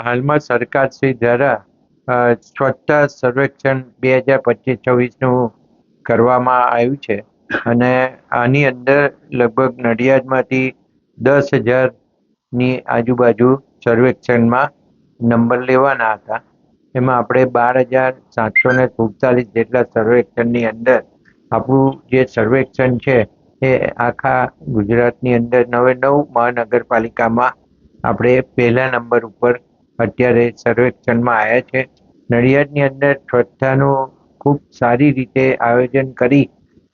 હાલમાં સરકારશ્રી દ્વારા સ્વચ્છતા સર્વેક્ષણ 2025-26નું કરવામાં આવ્યું છે અને આની અંદર લગભગ નડિયાદમાંથી 10,000ની આજુબાજુ સર્વેક્ષણમાં નંબર લેવાના હતા. એમાં આપણે 12,747 જેટલા સર્વેક્ષણની અંદર આપણું જે સર્વેક્ષણ છે એ આખા ગુજરાતની અંદર 9 મહાનગરપાલિકામાં આપણે પહેલા નંબર ઉપર અત્યારે સર્વેક્ષણમાં આવ્યા છે. નડિયાદની અંદર સ્વચ્છતાનું ખૂબ સારી રીતે આયોજન કરી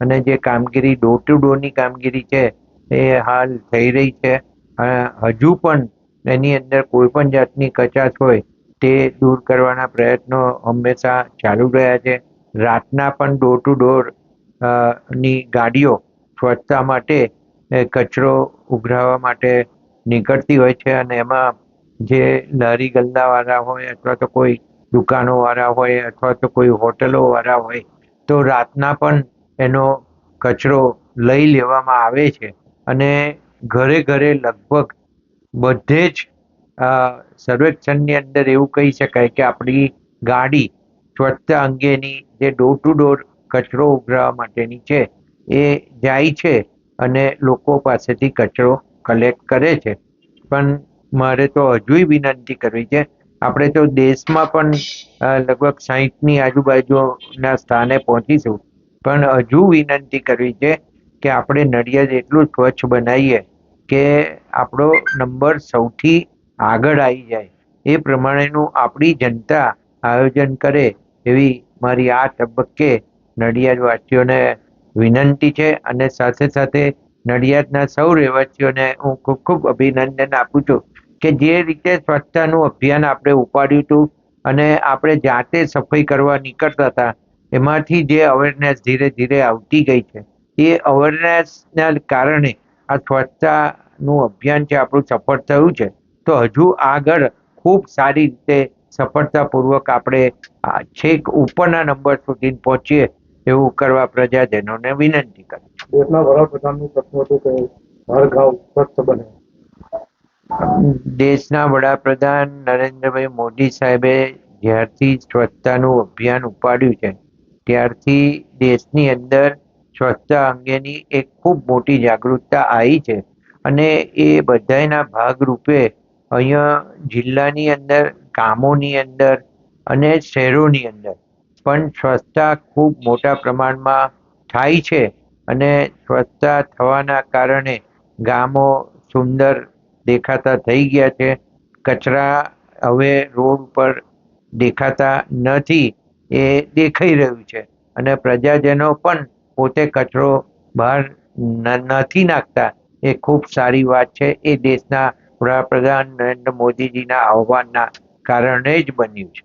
અને જે કામગીરી ડોર ટુ ડોરની કામગીરી છે એ હાલ થઈ રહી છે. હજુ પણ એની અંદર કોઈ પણ જાતની કચાશ હોય તે દૂર કરવાના પ્રયત્નો હંમેશા ચાલુ રહ્યા છે. રાતના પણ ડોર ટુ ડોર ની ગાડીઓ સ્વચ્છતા માટે કચરો ઉઘરાવવા માટે નીકળતી હોય છે અને એમાં જે લારી ગલ્લાવાળા હોય અથવા તો કોઈ દુકાનોવાળા હોય અથવા તો કોઈ હોટલોવાળા હોય તો રાતના પણ એનો કચરો લઈ લેવામાં આવે છે અને ઘરે ઘરે લગભગ બધે જ સર્વેક્ષણની અંદર એવું કહી શકાય કે આપણી ગાડી સ્વચ્છતા અંગેની જે ડોર ટુ ડોર કચરો ઉઘરાવવા માટેની છે એ જાય છે અને લોકો પાસેથી કચરો કલેક્ટ કરે છે. પણ મારે તો હજુય વિનંતી કરવી છે. આપણે તો દેશમાં પણ લગભગ 60ની આજુબાજુના સ્થાને પહોંચીશું, પણ હજુ વિનંતી કરવી છે કે આપણે નડિયાદ એટલું સ્વચ્છ બનાવીએ કે આપણો નંબર સૌથી આગળ આવી જાય. એ પ્રમાણેનું આપણી જનતા આયોજન કરે એવી મારી આ તબક્કે નડિયાદવાસીઓને વિનંતી છે અને સાથે સાથે નડિયાદના સૌ રહેવાસીઓને હું ખૂબ ખૂબ અભિનંદન આપું છું કે જે રીતે સ્વચ્છતાનું અભિયાન આપણે ઉપાડ્યું હતું અને આપણે જાતે સફાઈ કરવા નીકળતા હતા એમાંથી જે અવેરનેસ ધીરે ધીરે આવતી ગઈ છે એ અવેરનેસના કારણે આ સ્વચ્છતાનું અભિયાન છે આપણું સફળ થયું છે. તો હજુ આગળ ખૂબ સારી રીતે સફળતાપૂર્વક આપણે છેક ઉપરના નંબર સુધી પહોંચીએ એવું કરવા પ્રજાજનોને વિનંતી કરું છું. દેશના વડાપ્રધાનનું સપનું હતું કે હર ગાંવ સ્વચ્છ બને. દેશના વડાપ્રધાન નરેન્દ્રભાઈ મોદી સાહેબે જ્યારથી સ્વચ્છતાનું અભિયાન ઉપાડ્યું છે ત્યારથી દેશની અંદર સ્વચ્છતા અંગેની એક ખૂબ મોટી જાગૃતતા આવી છે અને એ બધાના ભાગરૂપે અહીંયા જિલ્લાની અંદર, ગામોની અંદર અને શહેરોની અંદર પણ સ્વચ્છતા ખૂબ મોટા પ્રમાણમાં થાય છે અને સ્વચ્છતા થવાના કારણે ગામો સુંદર દેખાતા થઈ ગયા છે. કચરા હવે રોડ પર દેખાતા નથી એ દેખાઈ રહ્યું છે અને પ્રજાજનો પણ પોતે કચરો બહાર નથી નાખતા એ ખૂબ સારી વાત છે. એ દેશના વડાપ્રધાન નરેન્દ્ર મોદીજીના આહ્વાનના કારણે જ બન્યું છે.